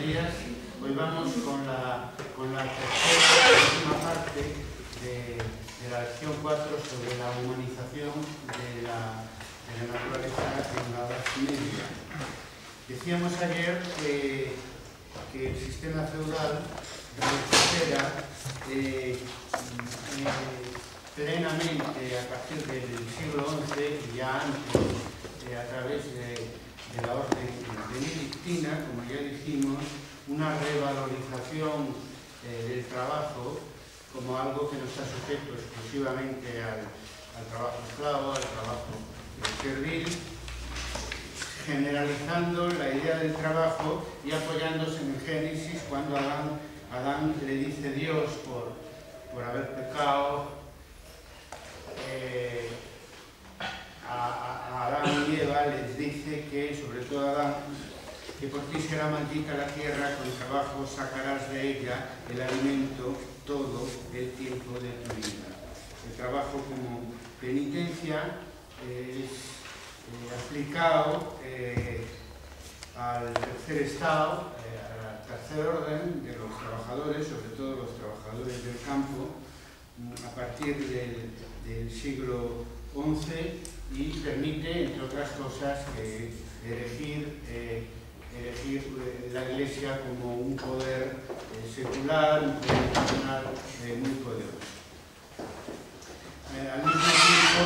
días. Hoy vamos con la tercera y última parte de la lección 4 sobre la humanización de la naturaleza en la Edad Media. Decíamos ayer que el sistema feudal recupera plenamente a partir del siglo XI y ya antes a través de la orden benedictina, como ya dijimos, una revalorización del trabajo como algo que no está sujeto exclusivamente al trabajo esclavo, al trabajo servil, generalizando la idea del trabajo y apoyándose en el Génesis cuando Adán le dice Dios por haber pecado a Adán y Eva, les dice que, sobre todo a Adán, que por ti será maldita la tierra, con trabajo sacarás de ella el alimento todo el tiempo de tu vida. El trabajo como penitencia es aplicado al tercer estado, al tercer orden de los trabajadores, sobre todo los trabajadores del campo, a partir del siglo XI, y permite, entre otras cosas, elegir la Iglesia como un poder secular, un poder nacional muy poderoso. Al mismo tiempo,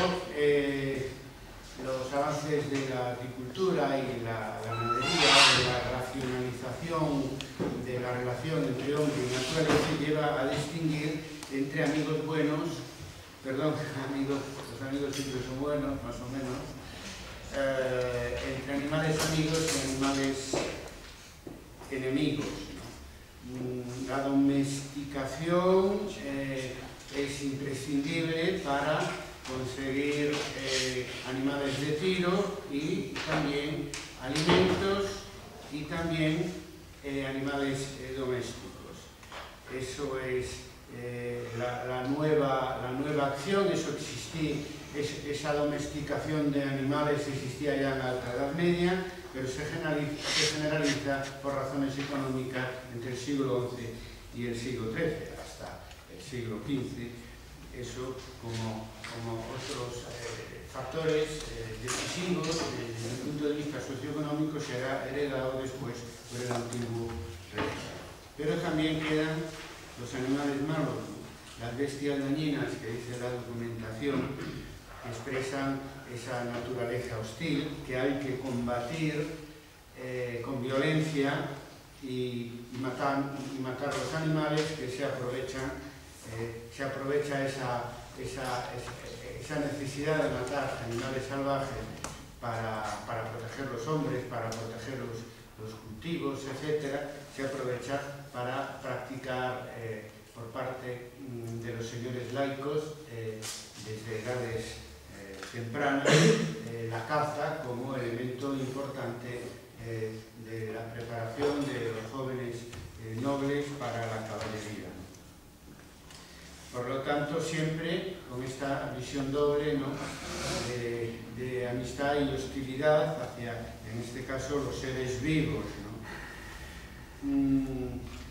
los avances de la agricultura y la ganadería, de la racionalización de la relación entre hombre y naturaleza, lleva a distinguir entre amigos buenos, los amigos siempre son buenos, más o menos, entre animales amigos y animales enemigos, ¿no? La domesticación es imprescindible para conseguir animales de tiro y también alimentos y también animales domésticos. Eso es la nueva acción. Eso esa domesticación de animales existía ya en la Alta Edad Media, pero se generaliza por razones económicas entre el siglo XI y el siglo XIII, hasta el siglo XV. Eso como otros factores decisivos desde el punto de vista socioeconómico será heredado después por el antiguo régimen. Pero también quedan los animales malos, las bestias dañinas que dice la documentación, que expresan esa naturaleza hostil que hay que combatir con violencia y matar los animales que se aprovecha esa necesidad de matar animales salvajes para proteger los hombres, para proteger los cultivos, etc. Se aprovecha para practicar por parte de los señores laicos desde edades tempranas la caza como elemento importante de la preparación de los jóvenes nobles para la caballería. Por lo tanto, siempre con esta visión doble, ¿no?, de amistad y hostilidad hacia, en este caso, los seres vivos, ¿no?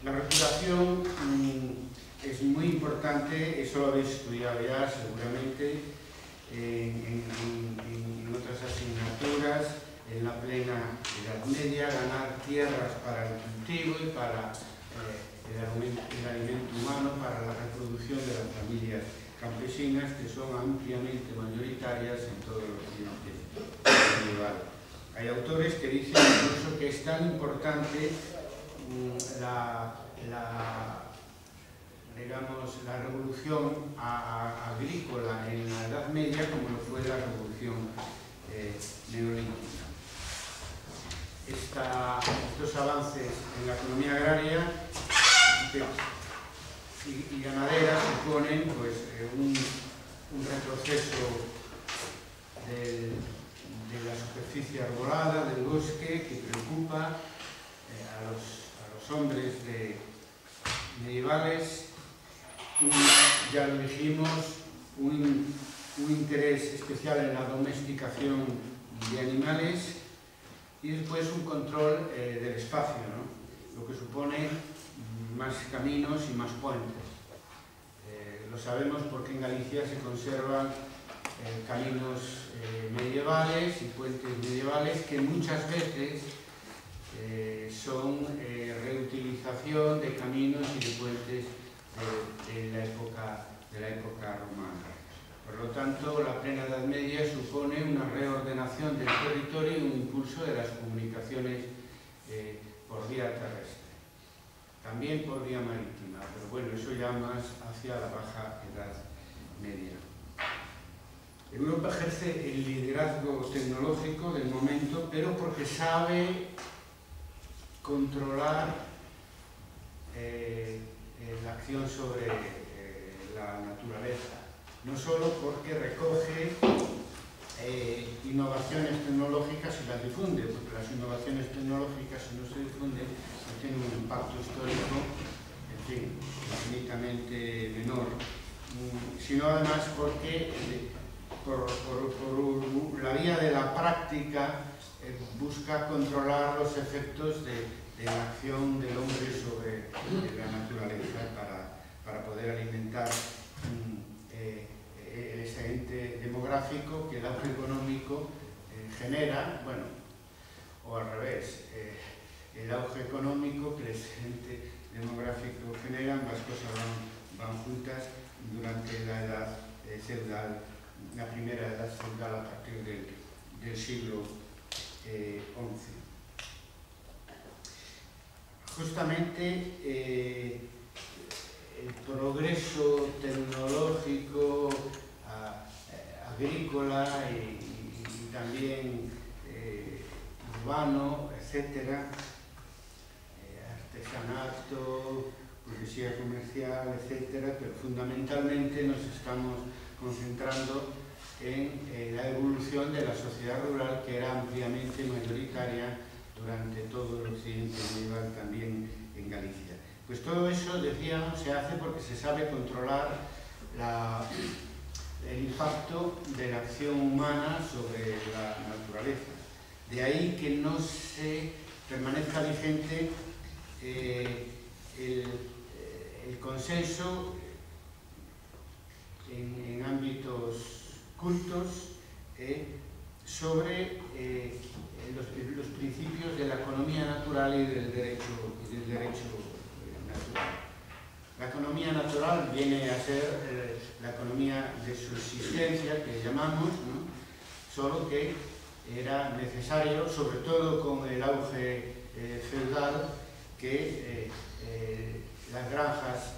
La reputación es muy importante, eso lo habéis estudiado ya seguramente en otras asignaturas, en la plena Edad Media, ganar tierras para el cultivo y para el alimento humano, para la reproducción de las familias campesinas, que son ampliamente mayoritarias en todo el occidente medieval. Hay autores que dicen incluso que es tan importante la revolución agrícola en la Edad Media como lo fue la revolución neolítica. Estos avances en la economía agraria y ganadera suponen pues, un retroceso de la superficie arbolada, del bosque, que preocupa a los hombres medievales. Ya lo dijimos, un interés especial en la domesticación de animales y después un control del espacio, ¿no? lo que supone más caminos y más puentes. Lo sabemos porque en Galicia se conservan caminos medievales y puentes medievales que muchas veces son reutilización de caminos y de puentes de la época romana. Por lo tanto, la plena Edad Media supone una reordenación del territorio y un impulso de las comunicaciones por vía terrestre. También por vía marítima, pero bueno, eso ya más hacia la Baja Edad Media. Europa ejerce el liderazgo tecnológico del momento, pero porque sabe controlar la acción sobre la naturaleza. No solo porque recoge innovaciones tecnológicas y las difunde, porque las innovaciones tecnológicas, si no se difunden, no tienen un impacto histórico, en fin, infinitamente menor, sino además porque por la vía de la práctica busca controlar los efectos de la acción del hombre sobre la naturaleza para poder alimentar ese ente demográfico que el auge económico genera, bueno, o al revés, el auge económico que el ente demográfico genera, ambas cosas van juntas durante la edad feudal, la primera edad feudal a partir del siglo XI. Justamente el progreso tecnológico, agrícola y también urbano, etcétera, artesanato, burguesía comercial, etcétera, pero fundamentalmente nos estamos concentrando en la evolución de la sociedad rural, que era ampliamente mayoritaria durante todo el occidente medieval, también en Galicia. Pues todo eso, decíamos, se hace porque se sabe controlar el impacto de la acción humana sobre la naturaleza. De ahí que no se permanezca vigente el consenso en ámbitos cultos sobre los principios de la economía natural y del derecho natural. La economía natural viene a ser la economía de subsistencia, que llamamos, ¿no? Solo que era necesario, sobre todo con el auge feudal, que las granjas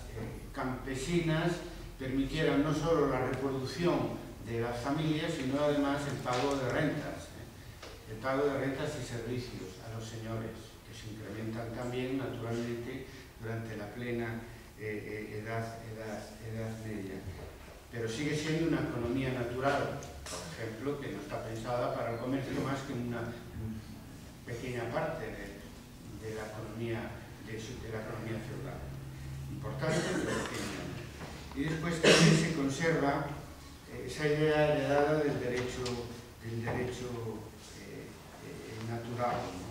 campesinas permitieran no solo la reproducción de las familias, sino además el pago de rentas. El pago de rentas y servicios a los señores, que se incrementan también, naturalmente, durante la plena edad media. Pero sigue siendo una economía natural, por ejemplo, que no está pensada para el comercio más que en una pequeña parte de la economía feudal. Importante, pero pequeña. Y después también se conserva esa idea heredada del derecho natural, ¿no?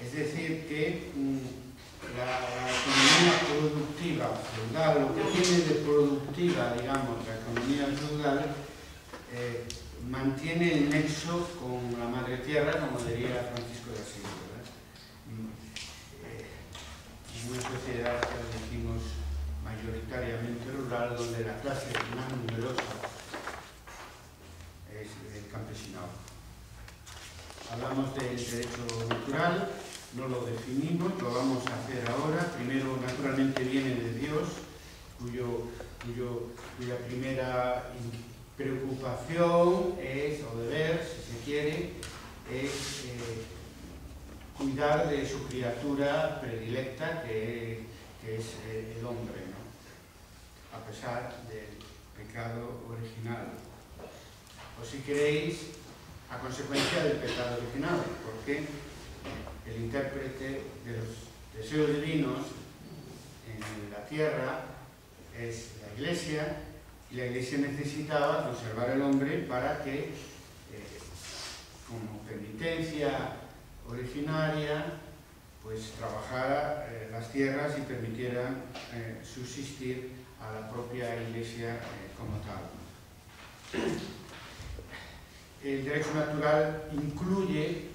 Es decir, que la economía productiva feudal, lo que tiene de productiva, digamos, la economía feudal, mantiene el nexo con la madre tierra, como diría Francisco de Asís, ¿verdad? Una sociedad que decimos mayoritariamente rural, donde la clase más numerosa es el campesinado. Hablamos del derecho natural, no lo definimos, lo vamos a hacer ahora. Primero, naturalmente, viene de Dios, cuya primera preocupación es, o deber, si se quiere, es cuidar de su criatura predilecta, que es el hombre, ¿no? A pesar del pecado original. O si queréis, a consecuencia del pecado original, porque el intérprete de los deseos divinos en la tierra es la Iglesia, y la Iglesia necesitaba conservar el hombre para que, como penitencia originaria, pues trabajara las tierras y permitiera subsistir a la propia Iglesia como tal. El derecho natural incluye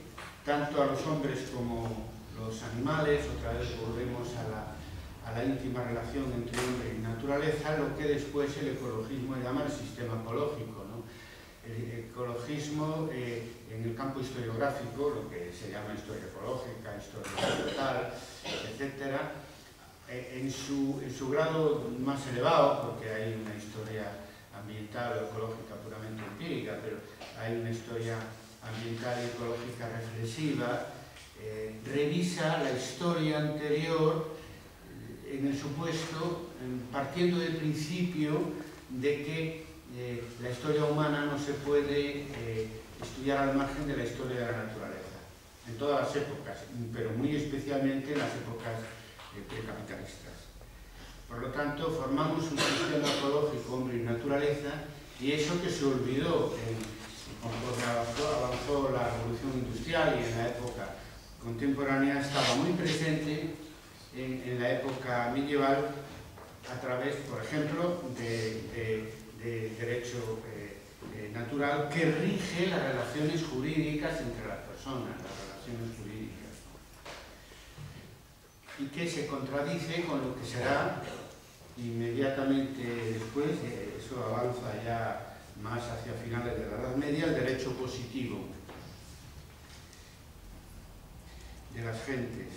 tanto a los hombres como los animales. Otra vez volvemos a la íntima relación entre hombre y naturaleza, lo que después el ecologismo llama el sistema ecológico, ¿no? El ecologismo en el campo historiográfico, lo que se llama historia ecológica, historia ambiental, etc., en su grado más elevado, porque hay una historia ambiental o ecológica puramente empírica, pero hay una historia ambiental y ecológica reflexiva, revisa la historia anterior en el supuesto, partiendo del principio de que la historia humana no se puede estudiar al margen de la historia de la naturaleza, en todas las épocas, pero muy especialmente en las épocas precapitalistas. Por lo tanto, formamos un sistema ecológico, hombre y naturaleza, y eso que se olvidó conforme avanzó la revolución industrial y en la época contemporánea, estaba muy presente en la época medieval a través, por ejemplo, de derecho natural que rige las relaciones jurídicas entre las personas, las relaciones jurídicas, y que se contradice con lo que será inmediatamente después, eso avanza ya más hacia finales de la Edad Media, el derecho positivo de las gentes,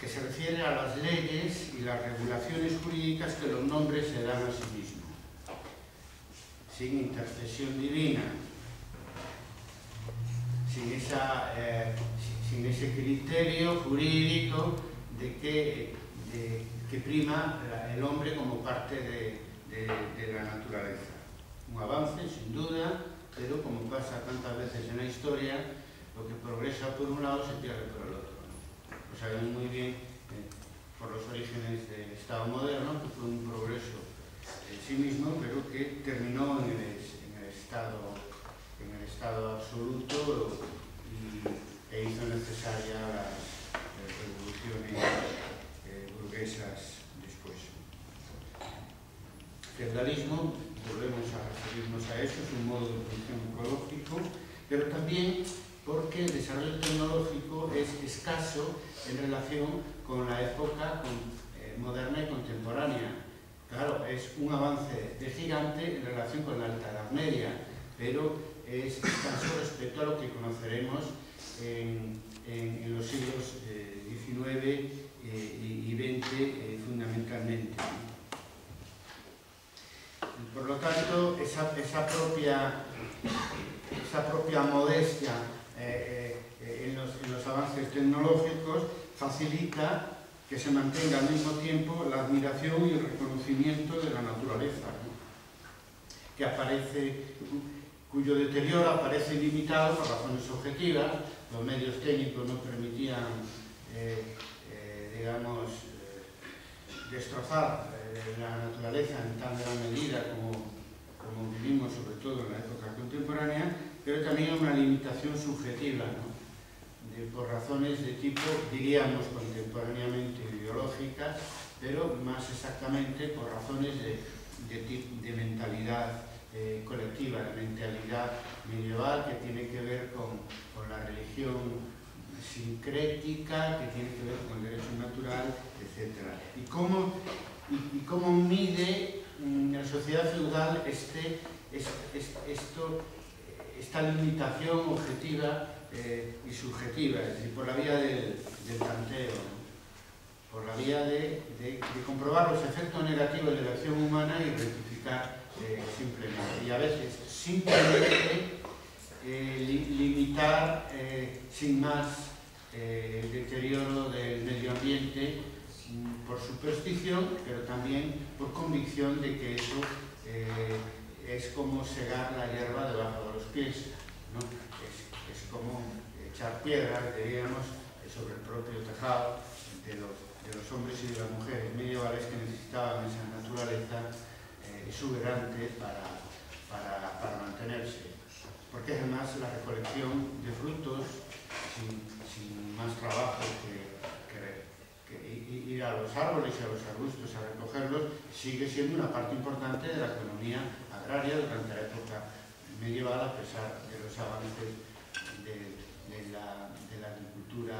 que se refiere a las leyes y las regulaciones jurídicas que los nombres se dan a sí mismos, sin intercesión divina, sin ese criterio jurídico de que prima el hombre como parte de la naturaleza. Un avance, sin duda, pero como pasa tantas veces en la historia, lo que progresa por un lado se pierde por el otro, ¿no? Lo sabemos muy bien por los orígenes del Estado moderno, que fue un progreso en sí mismo, pero que terminó en el estado absoluto e hizo necesarias las revoluciones burguesas después. Feudalismo, volvemos a referirnos a eso, es un modo de producción ecológico, pero también porque el desarrollo tecnológico es escaso en relación con la época moderna y contemporánea. Claro, es un avance de gigante en relación con la Alta Edad Media, pero es escaso respecto a lo que conoceremos en los siglos XIX y XX fundamentalmente. Por lo tanto, esa propia modestia en los avances tecnológicos facilita que se mantenga al mismo tiempo la admiración y el reconocimiento de la naturaleza, ¿no? Cuyo deterioro aparece limitado por razones objetivas. Los medios técnicos no permitían, digamos, destrozar la naturaleza en tan gran medida como vivimos, sobre todo en la época contemporánea, pero también una limitación subjetiva, ¿no? Por razones de tipo, diríamos, contemporáneamente ideológicas, pero más exactamente por razones de mentalidad colectiva, de mentalidad medieval, que tiene que ver con la religión sincrética, que tiene que ver con el derecho natural, etc. Y cómo mide la sociedad feudal esta limitación objetiva y subjetiva, es decir, por la vía del tanteo, ¿no? Por la vía de comprobar los efectos negativos de la acción humana y rectificar simplemente. Y a veces simplemente limitar sin más el deterioro del medio ambiente por superstición, pero también por convicción de que eso es como segar la hierba debajo de los pies, ¿no? Es como echar piedras, diríamos, sobre el propio tejado de los hombres y de las mujeres medievales que necesitaban esa naturaleza exuberante para mantenerse. Porque además la recolección de frutos sin más trabajo que ir a los árboles y a los arbustos a recogerlos, sigue siendo una parte importante de la economía agraria durante la época medieval, a pesar de los avances de la agricultura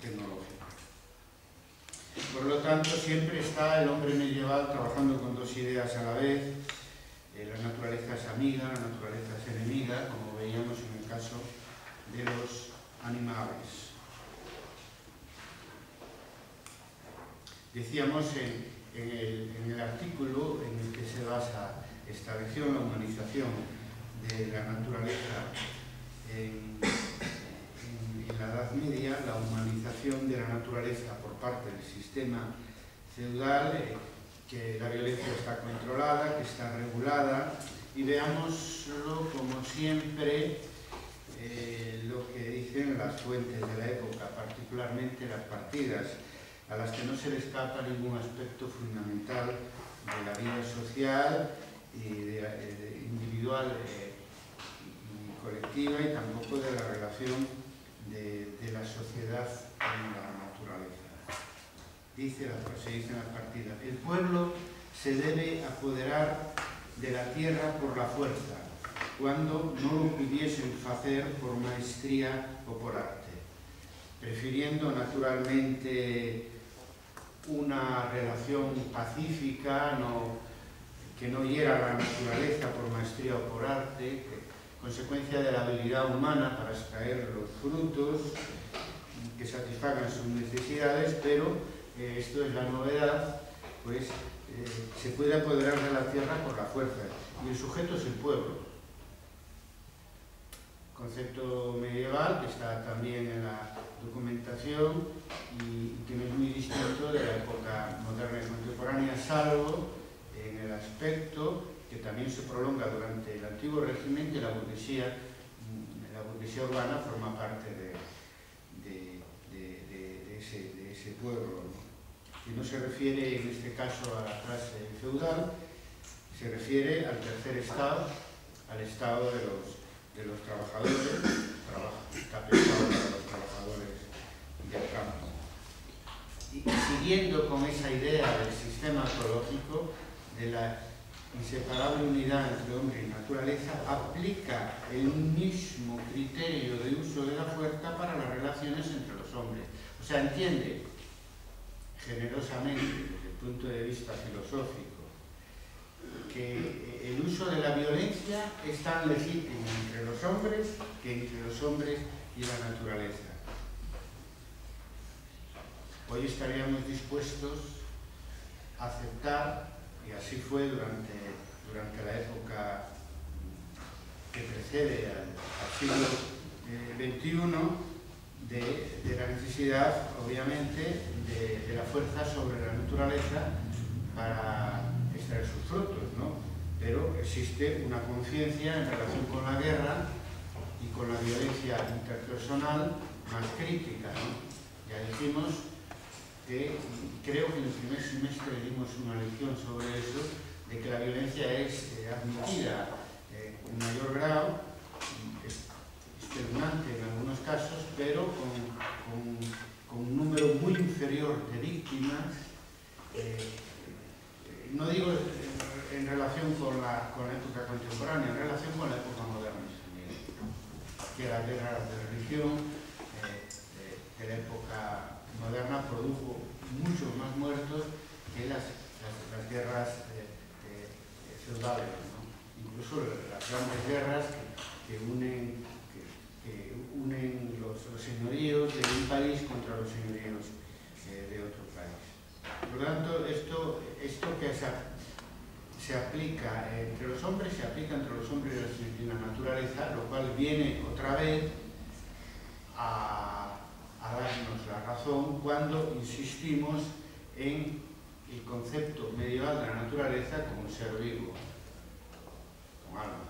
tecnológica. Por lo tanto, siempre está el hombre medieval trabajando con dos ideas a la vez. La naturaleza es amiga, la naturaleza es enemiga, como veíamos en el caso de los animales. Decíamos en el artículo en el que se basa esta lección, la humanización de la naturaleza en la Edad Media, la humanización de la naturaleza por parte del sistema feudal, que la violencia está controlada, que está regulada, y veámoslo como siempre lo que dicen las fuentes de la época, particularmente las partidas, a las que no se le escapa ningún aspecto fundamental de la vida social y individual y colectiva, y tampoco de la relación de la sociedad con la naturaleza. Se dice en las partidas: el pueblo se debe apoderar de la tierra por la fuerza, cuando no lo pudiesen hacer por maestría o por arte, prefiriendo naturalmente una relación pacífica, que no hiera la naturaleza por maestría o por arte, consecuencia de la habilidad humana para extraer los frutos que satisfagan sus necesidades, pero esto es la novedad, pues se puede apoderar de la tierra por la fuerza, y el sujeto es el pueblo. Concepto medieval que está también en la documentación y que no es muy distinto de la época moderna y contemporánea, salvo en el aspecto que también se prolonga durante el antiguo régimen, que la burguesía urbana forma parte de ese pueblo, ¿no? Y no se refiere en este caso a la clase feudal, se refiere al tercer estado, al estado de los trabajadores, está pensado para los trabajadores del campo. Y siguiendo con esa idea del sistema ecológico, de la inseparable unidad entre hombre y naturaleza, aplica el mismo criterio de uso de la fuerza para las relaciones entre los hombres. O sea, entiende generosamente, desde el punto de vista filosófico, que el uso de la violencia es tan legítimo entre los hombres que entre los hombres y la naturaleza. Hoy estaríamos dispuestos a aceptar, y así fue durante la época que precede al siglo XXI, de la necesidad, obviamente, de la fuerza sobre la naturaleza para extraer sus frutos, ¿no? Pero existe una conciencia en relación con la guerra y con la violencia interpersonal más crítica, ¿no? Ya dijimos que, creo que en el primer semestre dimos una lección sobre eso, de que la violencia es admitida en mayor grado, espeluznante en algunos casos, pero con un número muy inferior de víctimas, no digo en relación con la época contemporánea, en relación con la época moderna también, que la guerra de religión de la época moderna produjo muchos más muertos que las guerras feudales, ¿no? Incluso las grandes guerras que unen los señoríos de un país contra los señoríos de otro país. Por lo tanto, esto que se aplica entre los hombres, se aplica entre los hombres y la naturaleza, lo cual viene otra vez a darnos la razón cuando insistimos en el concepto medieval de la naturaleza como ser vivo, con alma.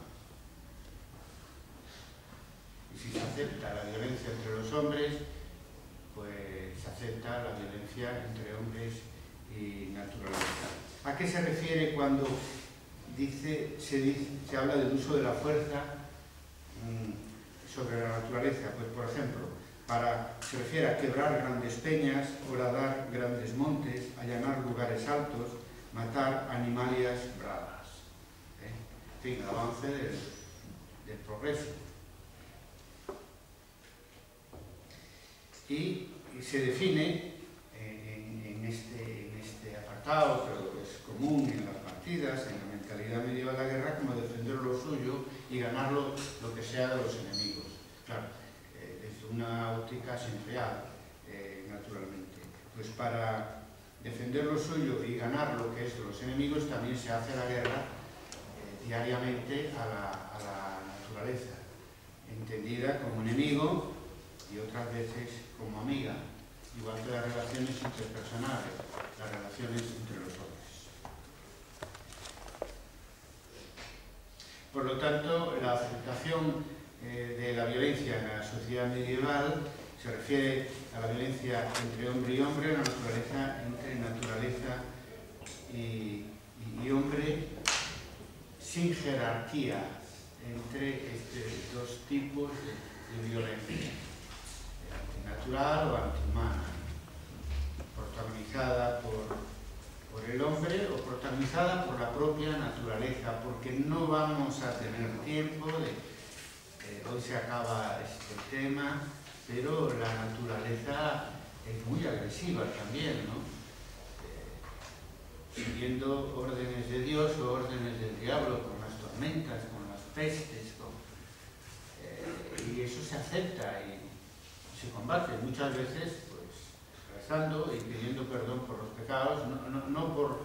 Y si se acepta la violencia entre los hombres, pues se acepta la violencia entre hombres y naturaleza. ¿A qué se refiere cuando se habla del uso de la fuerza sobre la naturaleza, pues por ejemplo, se refiere a quebrar grandes peñas, horadar grandes montes, allanar lugares altos, matar animalias bravas. En fin, el avance del progreso. Y se define en este apartado, pero es común en las partidas, en la mentalidad medieval de la guerra, como defender lo suyo y ganar lo que sea de los enemigos. Claro, desde una óptica siempre naturalmente. Pues para defender lo suyo y ganar lo que es de los enemigos también se hace la guerra diariamente a la naturaleza, entendida como enemigo y otras veces como amiga, igual que las relaciones interpersonales, las relaciones entre los hombres. Por lo tanto, la aceptación de la violencia en la sociedad medieval se refiere a la violencia entre hombre y hombre, la naturaleza entre naturaleza y hombre, sin jerarquía entre estos dos tipos de violencia, antinatural o antihumana, protagonizada por el hombre o protagonizada por la propia naturaleza, porque no vamos a tener tiempo hoy se acaba este tema, pero la naturaleza es muy agresiva también, ¿no? Siguiendo órdenes de Dios o órdenes del diablo, con las tormentas, con las pestes, y eso se acepta y se combate muchas veces, pues, rezando y pidiendo perdón por los pecados, no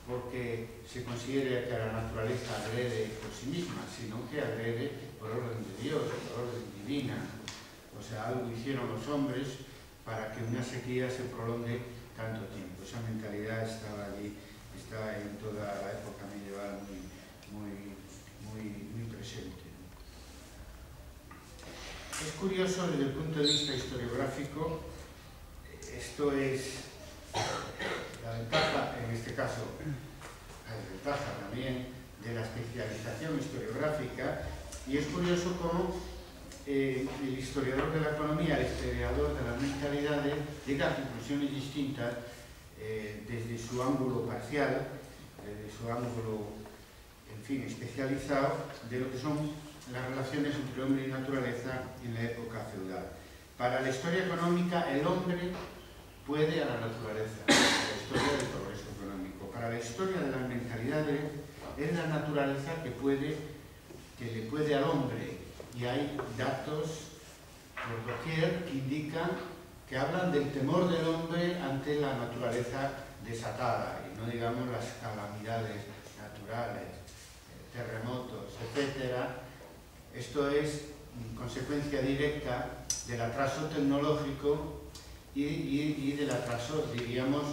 porque se considere que la naturaleza agrede por sí misma, sino que agrede por orden de Dios, por orden divina. O sea, algo hicieron los hombres para que una sequía se prolongue tanto tiempo. Esa mentalidad estaba allí, está en toda la época medieval muy presente. Es curioso desde el punto de vista historiográfico, esto es la ventaja, en este caso, la desventaja también de la especialización historiográfica, y es curioso cómo el historiador de la economía, el historiador de las mentalidades, llega a conclusiones distintas desde su ángulo parcial, desde su ángulo, en fin, especializado, de lo que son las relaciones entre hombre y naturaleza en la época feudal. Para la historia económica, el hombre puede a la naturaleza, la historia del progreso económico. Para la historia de las mentalidades, es la naturaleza que le puede al hombre, y hay datos por doquier que indican, que hablan del temor del hombre ante la naturaleza desatada, y no digamos las calamidades naturales, terremotos, etcétera. Esto es consecuencia directa del atraso tecnológico y del atraso, diríamos,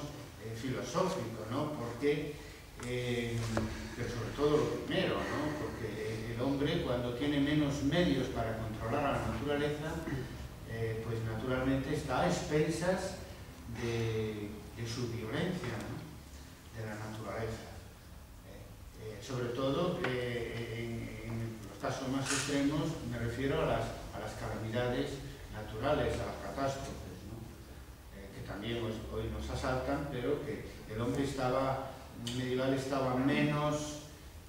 filosófico, ¿no? Porque, pero sobre todo lo primero, ¿no? Porque el hombre, cuando tiene menos medios para controlar a la naturaleza, pues naturalmente está a expensas de su violencia, ¿no? De la naturaleza. Sobre todo, en los casos más extremos, me refiero a las calamidades naturales, a las catástrofes, ¿no? Que también hoy nos asaltan, pero que el hombre medieval estaba menos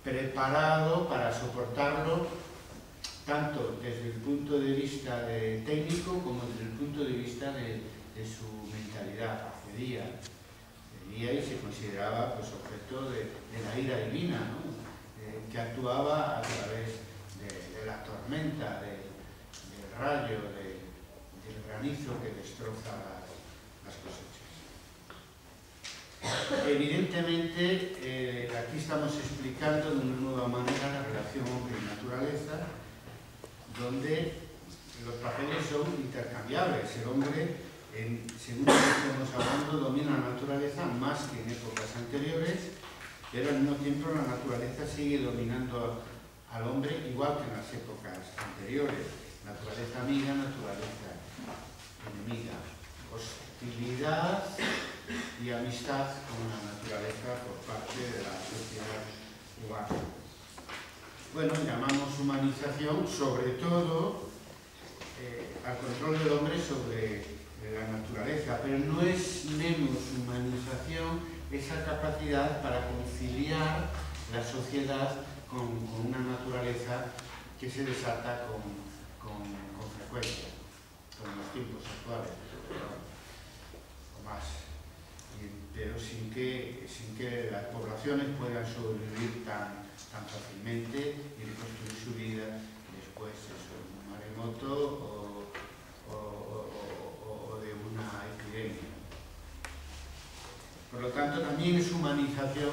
preparado para soportarlo, tanto desde el punto de vista técnico como desde el punto de vista de su mentalidad. Cedía y se consideraba, pues, objeto de la ira divina, ¿no? Que actuaba a través de la tormenta, del rayo, del granizo que destroza las cosechas. Evidentemente, aquí estamos explicando de una nueva manera la relación hombre y naturaleza, donde los papeles son intercambiables. El hombre, según lo que estamos hablando, domina la naturaleza más que en épocas anteriores, pero al mismo tiempo la naturaleza sigue dominando al hombre igual que en las épocas anteriores. Naturaleza amiga, naturaleza enemiga. Hostilidad y amistad con la naturaleza por parte de la sociedad humana. Bueno, llamamos humanización sobre todo sobre la naturaleza, pero no es menos humanización esa capacidad para conciliar la sociedad con una naturaleza que se desata con frecuencia, con los tiempos actuales, o más, pero sin que las poblaciones puedan sobrevivir tan fácilmente y reconstruir su vida después de un maremoto o de una epidemia. Por lo tanto, también es humanización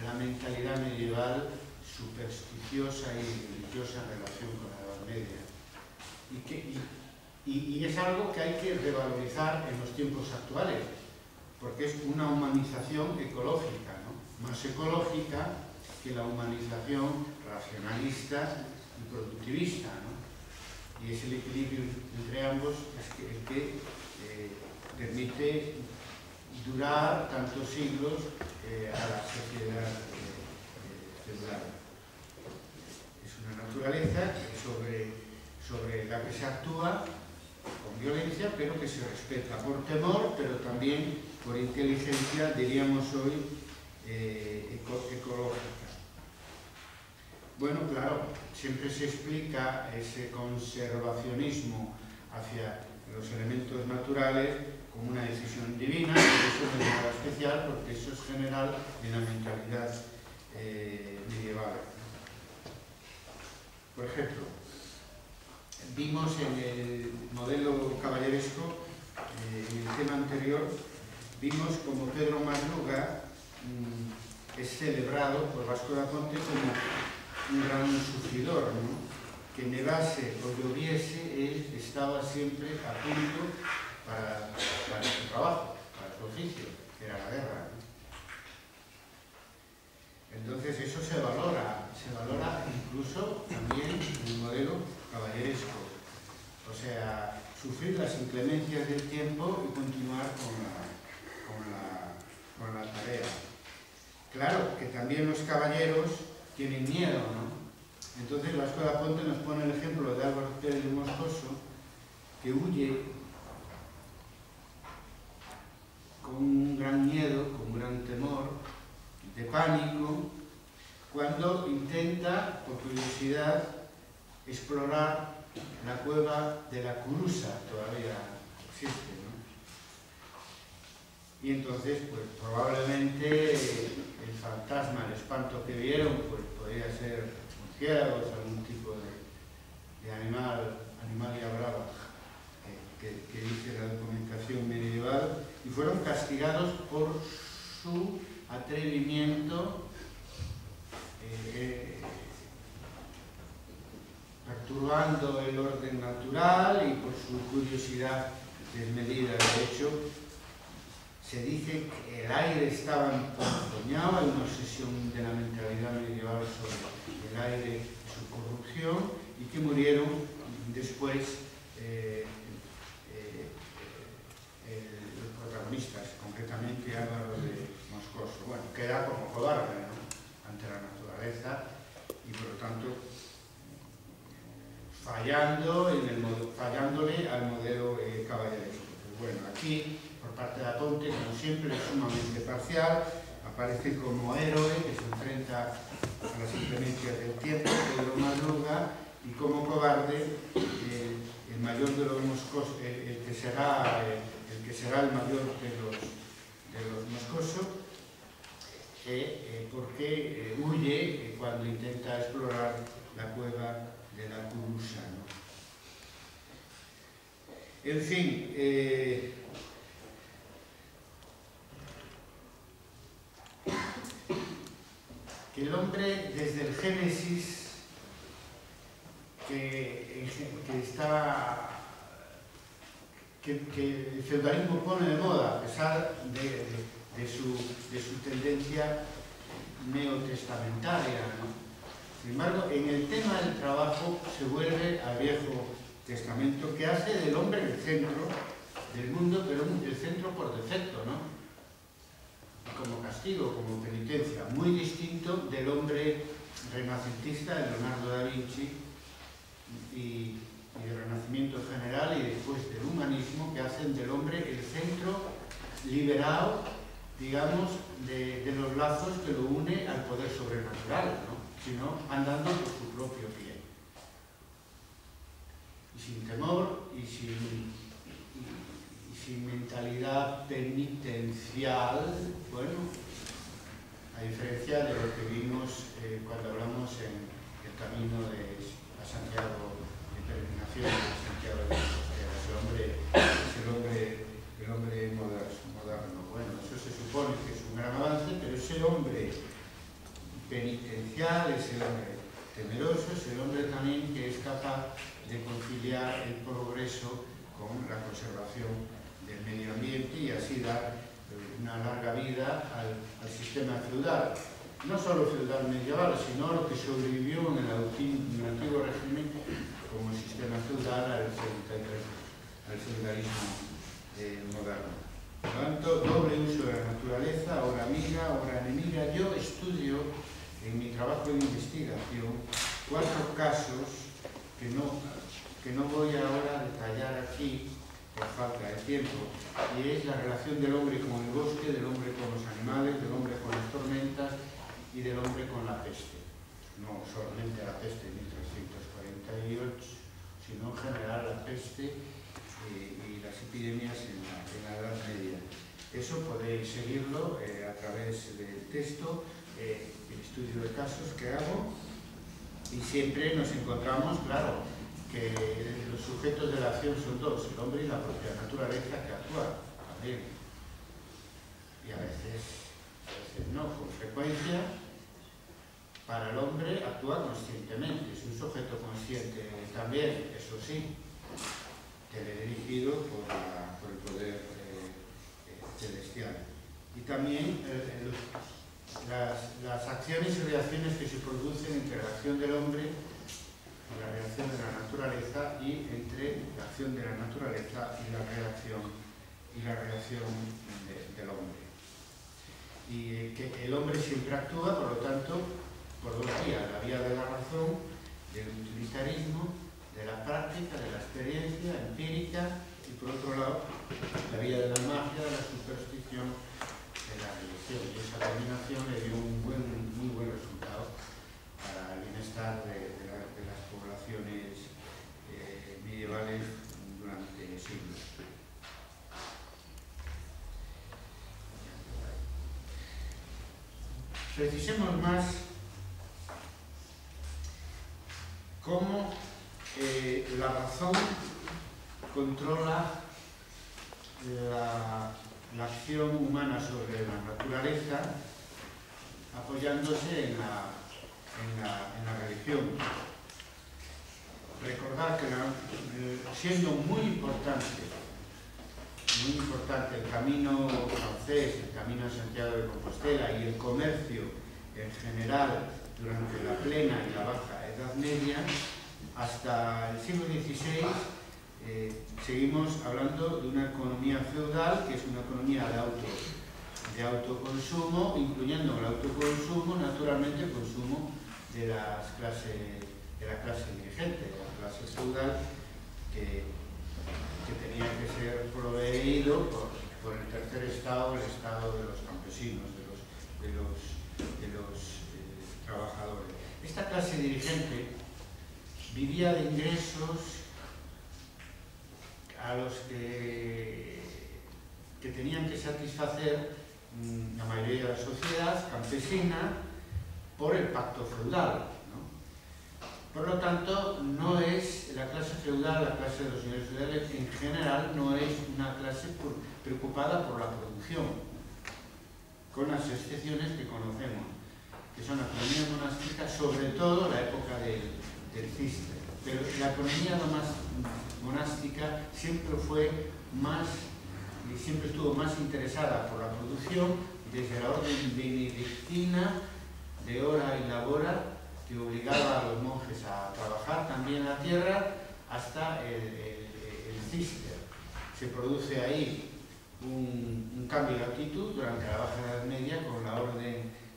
la mentalidad medieval supersticiosa y religiosa en relación con la Edad Media. Y es algo que hay que revalorizar en los tiempos actuales, porque es una humanización ecológica, ¿no? Más ecológica que la humanización racionalista y productivista, ¿no? Y es el equilibrio entre ambos el que permite durar tantos siglos a la sociedad feudal. Es una naturaleza sobre la que se actúa con violencia, pero que se respeta por temor, pero también por inteligencia, diríamos hoy, ecológica. Bueno, claro, siempre se explica ese conservacionismo hacia los elementos naturales como una decisión divina, y eso no es nada especial porque eso es general en la mentalidad medieval. Por ejemplo, vimos en el modelo caballeresco, en el tema anterior, vimos como Pedro Madruga es celebrado por Vasco da Ponte como un gran sufridor, ¿no? Que nevase o lloviese, él estaba siempre a punto para su trabajo, para su oficio, que era la guerra, ¿no? Entonces eso se valora incluso también en el modelo caballeresco. O sea, sufrir las inclemencias del tiempo y continuar con la tarea. Claro que también los caballeros tienen miedo, ¿no? Entonces Vasco da Ponte nos pone el ejemplo de Álvaro Pérez de Moscoso, que huye con un gran miedo, con un gran temor, de pánico, cuando intenta, por curiosidad, explorar la cueva de la Curusa, todavía existe, ¿no? Y entonces, pues probablemente el fantasma, el espanto que vieron, pues podría ser murciélagos, algún tipo de animal y brava que dice la documentación medieval, y fueron castigados por su atrevimiento perturbando el orden natural y por su curiosidad desmedida. De hecho, se dice que el aire estaba emponzoñado, hay una obsesión de la mentalidad medieval sobre el aire y su corrupción, y que murieron después los protagonistas, concretamente Álvaro de Moscoso. Bueno, queda como cobarde, ¿no?, ante la naturaleza y por lo tanto fallándole al modelo caballeresco. Pues bueno, aquí, por parte de da Ponte, como siempre, es sumamente parcial, aparece como héroe que se enfrenta a las inclemencias del tiempo, Pedro Madruga, y como cobarde, el mayor de los moscosos, el que será el mayor de los moscosos, porque huye cuando intenta explorar la cueva de la Curusa, ¿no? En fin, que el hombre desde el Génesis, que el feudalismo pone de moda, a pesar de su tendencia neotestamentaria, ¿no? Sin embargo, en el tema del trabajo se vuelve al Viejo Testamento, que hace del hombre el centro del mundo, pero el centro por defecto, ¿no? Como castigo, como penitencia, muy distinto del hombre renacentista de Leonardo da Vinci y de Renacimiento general y después del humanismo, que hacen del hombre el centro liberado, digamos, de los lazos que lo une al poder sobrenatural, ¿no? Sino andando por su propio pie. Y sin temor y sin mentalidad penitencial, bueno, a diferencia de lo que vimos cuando hablamos en el camino de Santiago, de peregrinación de Santiago de Compostela, el hombre moderno. Bueno, eso se supone que es un gran avance, pero ese hombre penitencial, ese hombre temeroso, es el hombre también que es capaz de conciliar el progreso con la conservación del medio ambiente y así dar una larga vida al sistema feudal. No solo feudal medieval, sino lo que sobrevivió en el antiguo régimen como sistema feudal al feudalismo moderno. Por lo tanto, doble uso de la naturaleza, obra amiga, obra enemiga. Yo estudio en mi trabajo de investigación 4 casos que no voy ahora a detallar aquí por falta de tiempo, y es la relación del hombre con el bosque, del hombre con los animales, del hombre con las tormentas y del hombre con la peste. No solamente la peste de 1348, sino en general la peste y las epidemias en la Edad Media. Eso podéis seguirlo a través del texto, el estudio de casos que hago, y siempre nos encontramos, claro, que los sujetos de la acción son 2, el hombre y la propia naturaleza que actúa también. Y a veces no, con frecuencia, para el hombre actúa conscientemente, es un sujeto consciente también, eso sí, teledirigido por el poder celestial. Y también las acciones y reacciones que se producen entre la acción del hombre, la reacción de la naturaleza, y entre la acción de la naturaleza y la reacción del hombre. Y que el hombre siempre actúa, por lo tanto, por 2 vías: la vía de la razón, del utilitarismo, de la práctica, de la experiencia empírica, y por otro lado, la vía de la magia, de la superstición, de la religión. Y esa combinación le dio un muy buen resultado para el bienestar de las poblaciones medievales durante siglos. Precisemos más cómo la razón controla la acción humana sobre la naturaleza, apoyándose en la religión. Recordad que siendo muy importante el camino francés, el camino de Santiago de Compostela y el comercio en general durante la plena y la baja Edad Media, hasta el siglo XVI seguimos hablando de una economía feudal, que es una economía de autoconsumo, incluyendo el autoconsumo, naturalmente el consumo de la clase dirigente, de la clase feudal, que tenía que ser proveído por el tercer estado, el estado de los campesinos, de los trabajadores. Esta clase dirigente vivía de ingresos a los que tenían que satisfacer la mayoría de la sociedad campesina por el pacto feudal, ¿no? Por lo tanto, no es la clase feudal, la clase de los señores feudales en general, no es una clase preocupada por la producción, con las excepciones que conocemos, que son la economía monástica, sobre todo la época del Cister. Pero la economía monástica siempre estuvo más interesada por la producción, desde la orden benedictina de hora y labora, que obligaba a los monjes a trabajar también la tierra, hasta el Cister. Se produce ahí un cambio de actitud durante la Baja Edad Media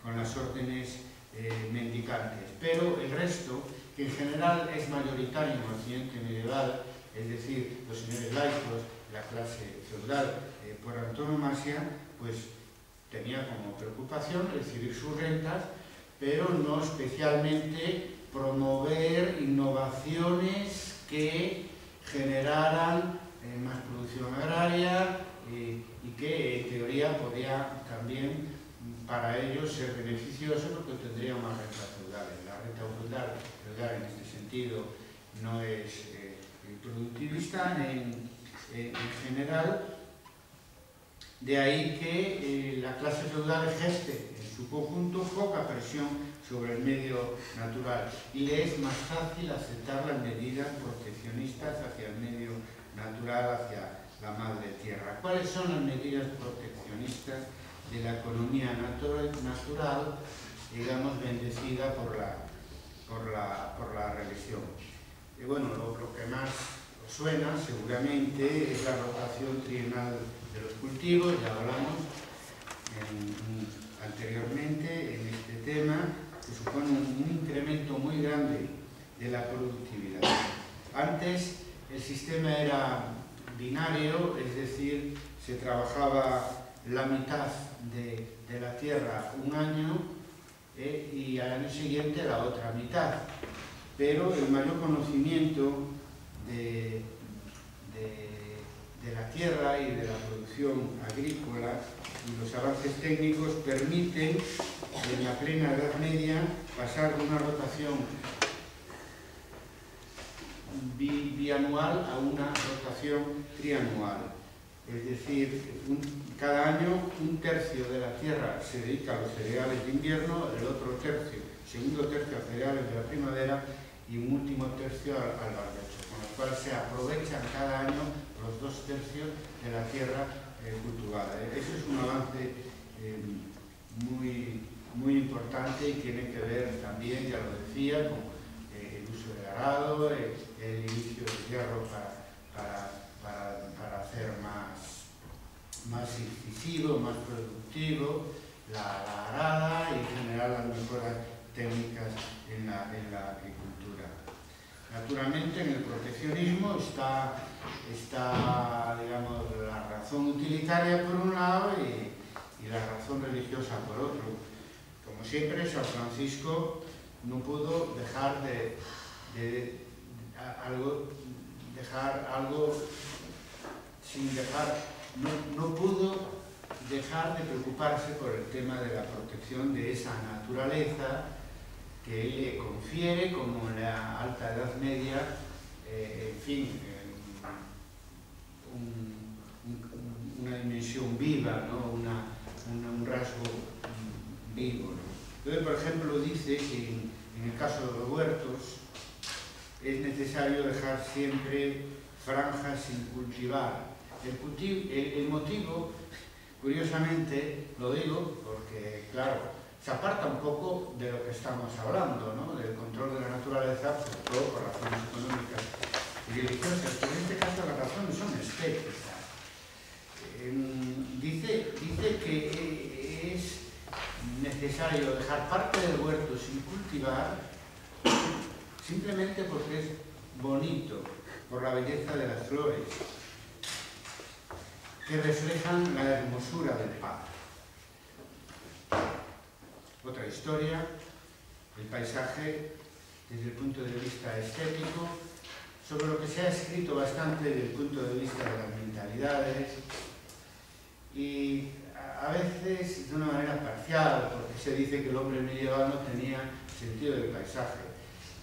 con las órdenes mendicantes. Pero el resto, que en general es mayoritario en el occidente medieval, es decir, los señores laicos, la clase feudal por antonomasia, pues tenía como preocupación recibir sus rentas, pero no especialmente promover innovaciones que generaran más producción agraria y que en teoría podía también para ellos ser beneficioso porque tendrían más rentas feudales. La renta feudal en este sentido no es productivista en general, de ahí que la clase feudal ejerce en su conjunto poca presión sobre el medio natural y le es más fácil aceptar las medidas proteccionistas hacia el medio natural, hacia la madre tierra. ¿Cuáles son las medidas proteccionistas de la economía natural, digamos, bendecida por la religión? Y bueno, lo que más os suena seguramente es la rotación trienal de los cultivos, ya hablamos anteriormente en este tema, que supone un incremento muy grande de la productividad. Antes el sistema era binario, es decir, se trabajaba la mitad de la tierra un año y al año siguiente la otra mitad. Pero el mayor conocimiento de la tierra y de la producción agrícola y los avances técnicos permiten en la plena Edad Media pasar de una rotación bianual a una rotación trianual. Es decir, cada año un tercio de la tierra se dedica a los cereales de invierno, el otro tercio, segundo tercio a cereales de la primavera y un último tercio al barbecho, con lo cual se aprovechan cada año los 2 tercios de la tierra cultivada. Eso es un avance muy importante y tiene que ver también, ya lo decía, con el uso del arado, el inicio del hierro para hacer más incisivo, más productivo la arada y en general las mejoras técnicas en la agricultura. Naturalmente, en el proteccionismo está digamos, la razón utilitaria por un lado y la razón religiosa por otro. Como siempre, San Francisco no pudo dejar no pudo dejar de preocuparse por el tema de la protección de esa naturaleza que él le confiere, como en la Alta Edad Media, en fin, una dimensión viva, ¿no? un rasgo vivo, ¿no? Entonces, por ejemplo, dice que en el caso de los huertos es necesario dejar siempre franjas sin cultivar. El motivo, curiosamente, lo digo porque, claro, se aparta un poco de lo que estamos hablando, ¿no? Del control de la naturaleza, sobre todo por razones económicas y religiosas, pero en este caso las razones son estéticas. Dice que es necesario dejar parte del huerto sin cultivar simplemente porque es bonito, por la belleza de las flores, que reflejan la hermosura del Padre. Otra historia, el paisaje desde el punto de vista estético, sobre lo que se ha escrito bastante desde el punto de vista de las mentalidades y a veces de una manera parcial, porque se dice que el hombre medieval no tenía sentido del paisaje,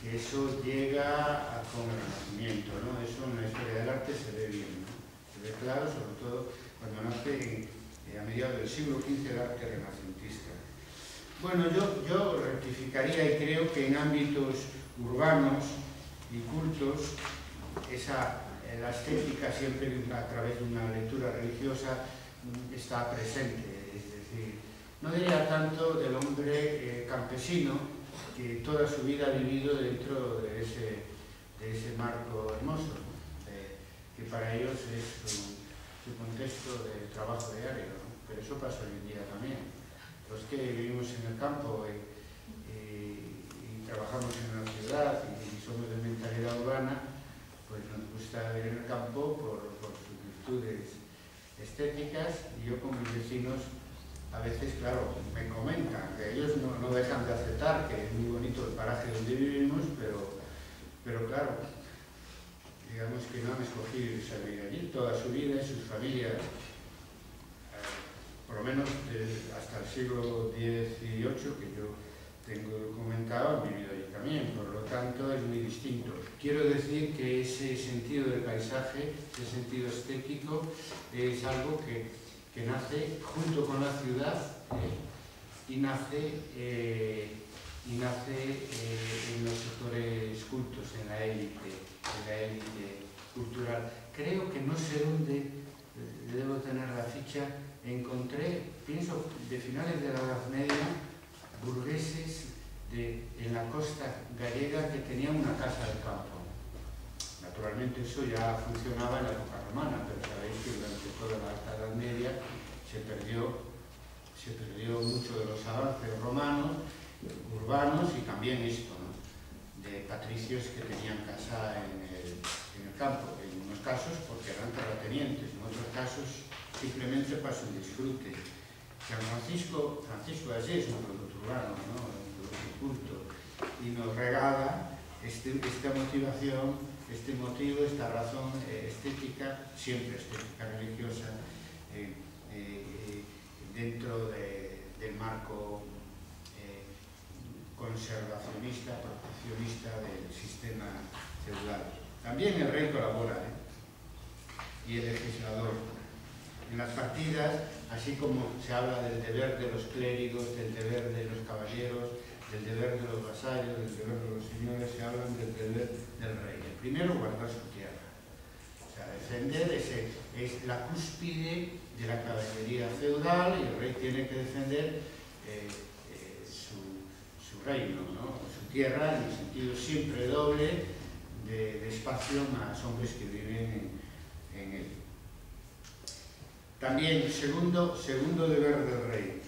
que eso llega con el Renacimiento, ¿no? Eso en la historia del arte se ve bien, ¿no? Se ve claro, sobre todo cuando nace a mediados del siglo XV el arte renacentista. Bueno, yo rectificaría y creo que en ámbitos urbanos y cultos la estética siempre a través de una lectura religiosa está presente, es decir, no diría tanto del hombre campesino que toda su vida ha vivido dentro de ese marco hermoso, ¿no? Que para ellos es su contexto de trabajo diario, ¿no? Pero eso pasa hoy en día también. Los que vivimos en el campo y trabajamos en una ciudad y somos de mentalidad urbana, pues nos gusta vivir en el campo por sus virtudes estéticas, y yo con mis vecinos a veces, claro, me comentan que ellos no dejan de aceptar que es muy bonito el paraje donde vivimos, pero claro, digamos que no han escogido irse a vivir allí toda su vida, y sus familias, por lo menos hasta el siglo XVIII, que yo tengo documentado, han vivido allí también, por lo tanto es muy distinto. Quiero decir que ese sentido del paisaje, ese sentido estético, es algo que nace junto con la ciudad, y nace en los sectores cultos, en la élite cultural. Creo que no sé dónde, debo tener la ficha, encontré, pienso, de finales de la Edad Media, burgueses en la costa gallega que tenían una casa de campo. Naturalmente eso ya funcionaba en la época romana, pero sabéis que durante toda la Edad Media se perdió mucho de los avances romanos, urbanos, y también esto, ¿no?, de patricios que tenían casa en el campo, en unos casos porque eran terratenientes, en otros casos simplemente para su disfrute. San Francisco de Asís es un producto urbano, ¿no?, un producto culto, y nos regala esta motivación, este motivo, esta razón estética, siempre estética religiosa, dentro del marco conservacionista, proteccionista del sistema feudal. También el rey colabora, y el legislador. En las partidas, así como se habla del deber de los clérigos, del deber de los caballeros, del deber de los vasallos, del deber de los señores, se hablan del deber del rey. El primero, guardar su tierra. O sea, defender es la cúspide de la caballería feudal, y el rey tiene que defender su reino, ¿no?, su tierra, en el sentido siempre doble de espacio más hombres que viven en él. También, segundo deber del rey,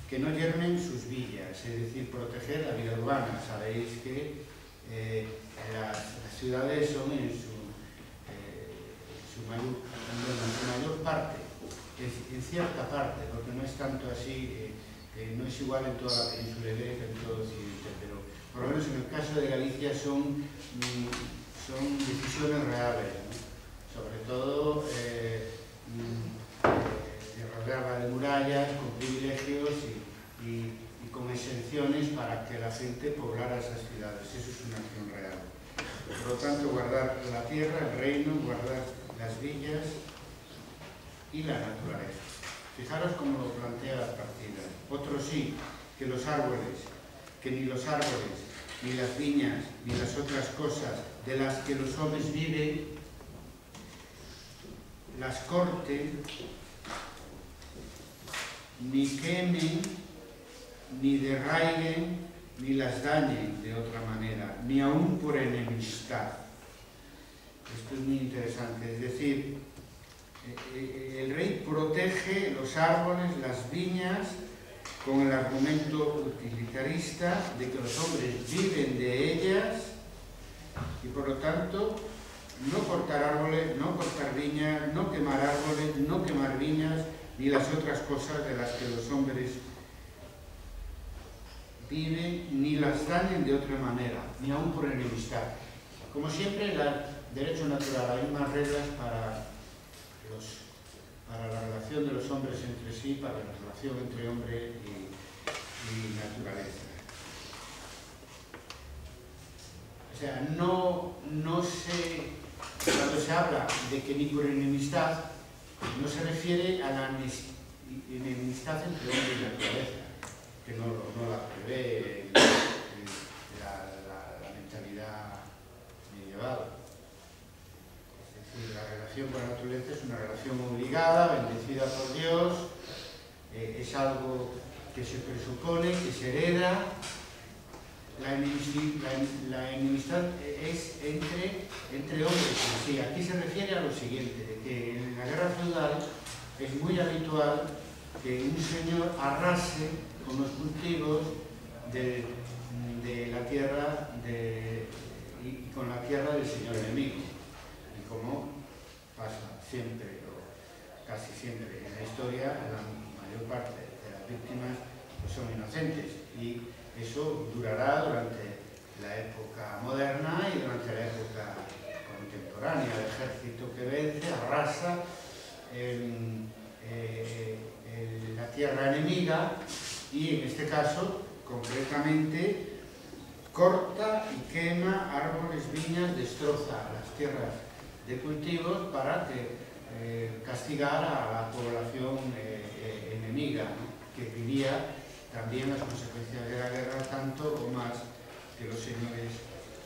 que no yermen sus villas, es decir, proteger la vida urbana. Sabéis que las ciudades son en su mayor parte, en cierta parte, porque no es tanto así, no es igual en toda la península ibérica, en todo Occidente, pero por lo menos en el caso de Galicia son decisiones reales, ¿no?, sobre todo de rodearla de murallas, con privilegios y con exenciones para que la gente poblara esas ciudades. Eso es una acción real. Por lo tanto, guardar la tierra, el reino, guardar las villas y la naturaleza. Fijaros cómo lo plantea la partida. Otro sí, que ni los árboles, ni las viñas, ni las otras cosas de las que los hombres viven, las corten, ni quemen, ni derraiguen, ni las dañen de otra manera, ni aun por enemistad. Esto es muy interesante, es decir, el rey protege los árboles, las viñas, con el argumento utilitarista de que los hombres viven de ellas, y por lo tanto no cortar árboles, no cortar viñas, no quemar árboles, no quemar viñas, ni las otras cosas de las que los hombres viven, ni las dañen de otra manera, ni aun por enemistad. Como siempre, el derecho natural, hay más reglas para la relación de los hombres entre sí, para la relación entre hombre y naturaleza. O sea, no se, cuando se habla de que ni por enemistad, no se refiere a la enemistad entre hombre y naturaleza, que no la prevé la mentalidad medieval. Es decir, la relación con la naturaleza es una relación obligada, bendecida por Dios, es algo que se presupone, que se hereda. La enemistad es entre hombres. Sí, aquí se refiere a lo siguiente, de que en la guerra feudal es muy habitual que un señor arrase con los cultivos de la tierra y con la tierra del señor enemigo. como pasa siempre, o casi siempre en la historia, la mayor parte de las víctimas pues son inocentes, y eso durará durante la época moderna y durante la época contemporánea. El ejército que vence arrasa la tierra enemiga y, en este caso, concretamente, corta y quema árboles, viñas, destroza las tierras de cultivos para castigar a la población enemiga, ¿no?, que vivía también las consecuencias de la guerra tanto o más que los señores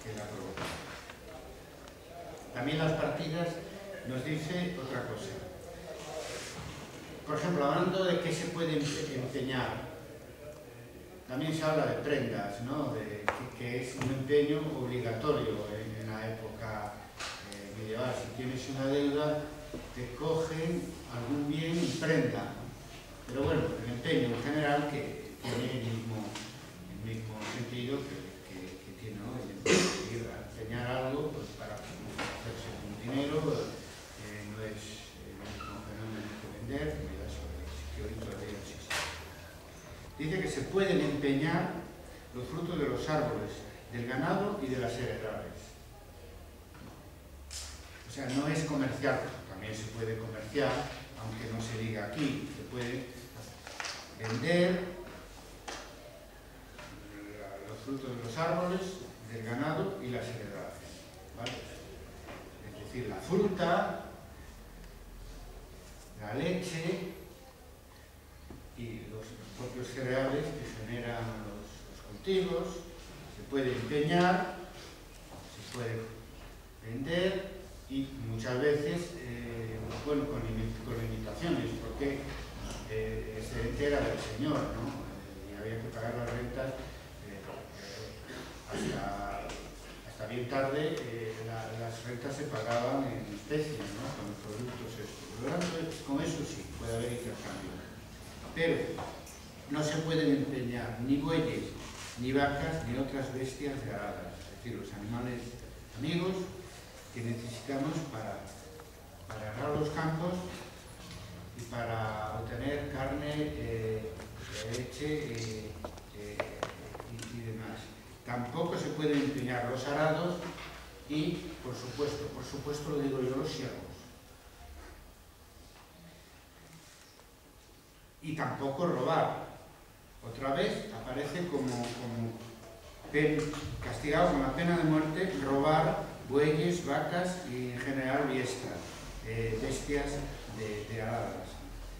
que la provocaron. También las partidas nos dice otra cosa. Por ejemplo, hablando de qué se puede empeñar, también se habla de prendas, ¿no?, que es un empeño obligatorio en la época medieval. Si tienes una deuda, te cogen algún bien y prenda. Pero bueno, el empeño en general que tiene el mismo sentido que tiene, ¿no?, ir a empeñar algo pues, para hacerse con dinero, no es el mismo fenómeno que vender, que hoy todavía existe. Dice que se pueden empeñar los frutos de los árboles, del ganado y de las heredades. O sea, no es comerciar, también se puede comerciar, aunque no se diga aquí, se puede vender los frutos de los árboles, del ganado y las heredades, ¿vale? Es decir, la fruta, la leche y los propios cereales que generan los cultivos. Se puede empeñar, se puede vender y muchas veces, bueno, con limitaciones, porque el excedente era del señor, ¿no? Y había que pagar las rentas hasta bien tarde. Las rentas se pagaban en especies, ¿no?, con los productos estos. Por lo tanto, con eso sí puede haber intercambio. Pero no se pueden empeñar ni bueyes, ni vacas, ni otras bestias ganadas, es decir, los animales amigos que necesitamos para arar los campos y para obtener carne, leche y demás. Tampoco se pueden empeñar los arados y, por supuesto lo digo yo, los siervos. Y tampoco robar. Otra vez aparece como castigado con la pena de muerte robar bueyes, vacas y en general bestias de aradas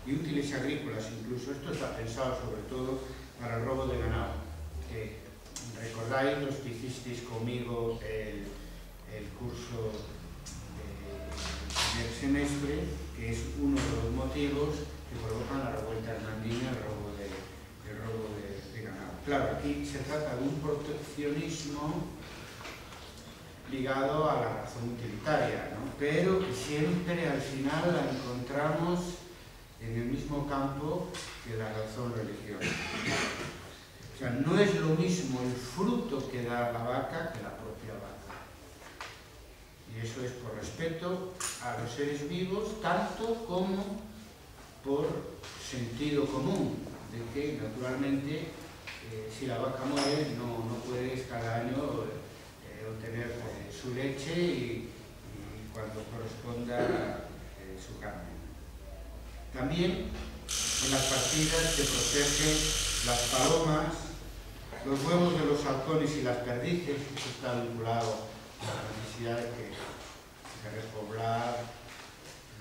y útiles agrícolas incluso. Esto está pensado sobre todo para el robo de ganado. Recordáis los que hicisteis conmigo el curso del semestre, que es uno de los motivos que provocan la revuelta hernandina, el robo de ganado. Claro, aquí se trata de un proteccionismo ligado a la razón utilitaria, ¿no?, pero que siempre al final la encontramos en el mismo campo que la razón religiosa. O sea, no es lo mismo el fruto que da la vaca que la propia vaca. Y eso es por respeto a los seres vivos, tanto como por sentido común, de que naturalmente si la vaca muere no puedes cada año obtener su leche y cuando corresponda su carne. También en las partidas se protegen las palomas, los huevos de los halcones y las perdices. Esto está vinculado a la necesidad de repoblar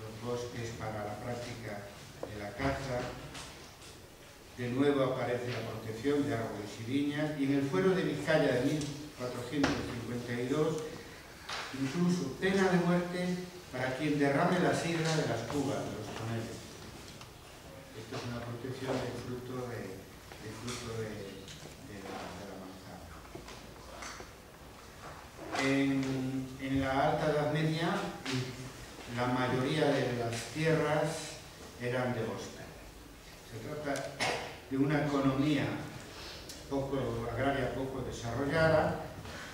los bosques para la práctica de la caza. De nuevo aparece la protección de árboles y viñas, y en el fuero de Vizcaya de 1452 incluso pena de muerte para quien derrame la sidra de las cubas de los toneles. Esto es una protección del fruto de la manzana. En la Alta Edad Media la mayoría de las tierras eran de bosque. Se trata de una economía agraria poco desarrollada,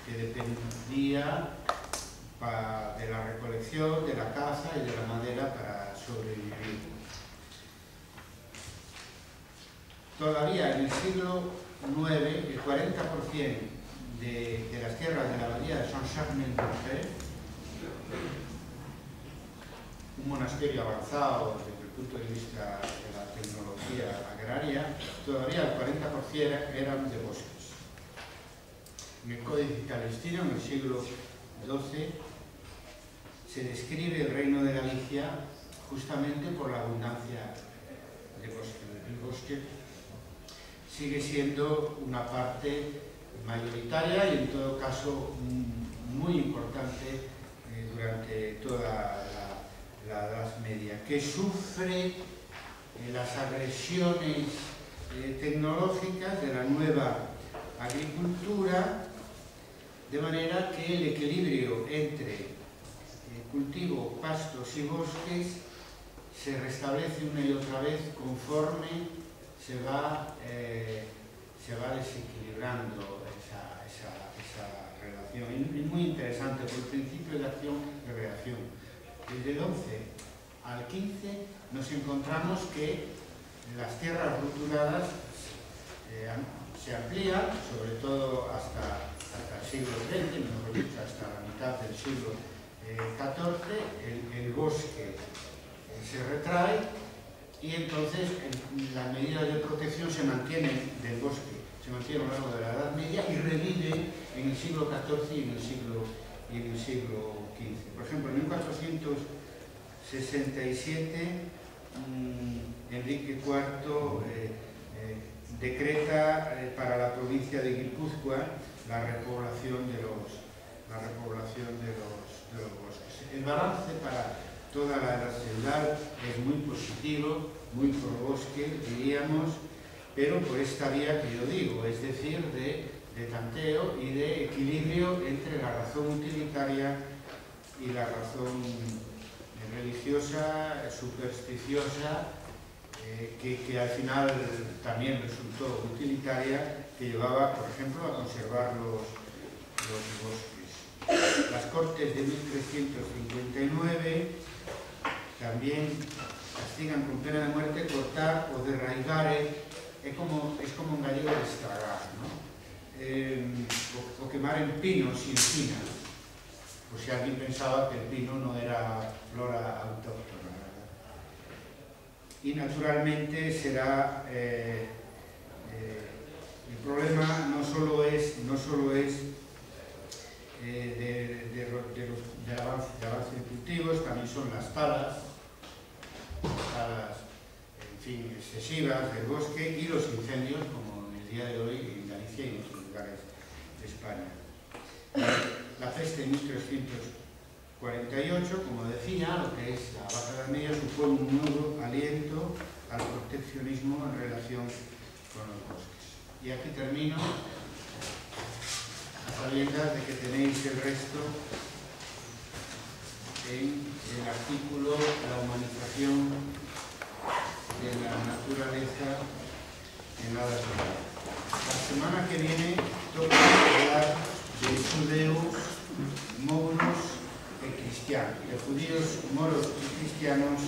que dependía de la recolección, de la caza y de la madera para sobrevivir. Todavía en el siglo IX, el 40% de las tierras de la abadía de Saint-Germain-des-Prés, un monasterio avanzado desde el punto de vista de la tecnología agraria, todavía el 40% eran de bosques. En el Códice Calistino, en el siglo XII, se describe el reino de Galicia justamente por la abundancia de bosque. El bosque sigue siendo una parte mayoritaria y en todo caso muy importante durante toda la Edad Media, que sufre las agresiones tecnológicas de la nueva agricultura, de manera que el equilibrio entre cultivo, pastos y bosques se restablece una y otra vez conforme se va desequilibrando esa relación. Es muy interesante por el principio de acción y reacción. Desde el 11 al 15 nos encontramos que las tierras roturadas se amplían, sobre todo hasta el siglo XX, mejor dicho, hasta la mitad del siglo XIV, el bosque se retrae y entonces las medidas de protección se mantienen del bosque, se mantienen a lo largo de la Edad Media y revive en el siglo XIV y en el siglo XV. Por ejemplo, en 1467 Enrique IV decreta para la provincia de Guipúzcoa la repoblación de los bosques. El balance para toda la edad feudal es muy positivo, muy pro bosque, diríamos, pero por esta vía que yo digo, es decir, de tanteo y de equilibrio entre la razón utilitaria y la razón religiosa, supersticiosa, que al final también resultó utilitaria, que llevaba, por ejemplo, a conservar los bosques. Las Cortes de 1359 también castigan con pena de muerte cortar o derraigare, es como en gallego destragar, ¿no? O quemar en pinos y encinas, por si alguien pensaba que el pino no era flora autóctona, ¿verdad? Y naturalmente será el problema no solo es del avance de cultivos, también son las talas, en fin, excesivas del bosque y los incendios, como en el día de hoy en Galicia y en otros lugares de España. La peste de 1348, como decía, lo que es la Baja Edad Media, supone un nuevo aliento al proteccionismo en relación con los bosques. Y aquí termino, a sabiendas de que tenéis el resto en el artículo La humanización de la naturaleza en la Edad Media. La semana que viene toca hablar de judeos, moros y cristianos, de judíos, moros y cristianos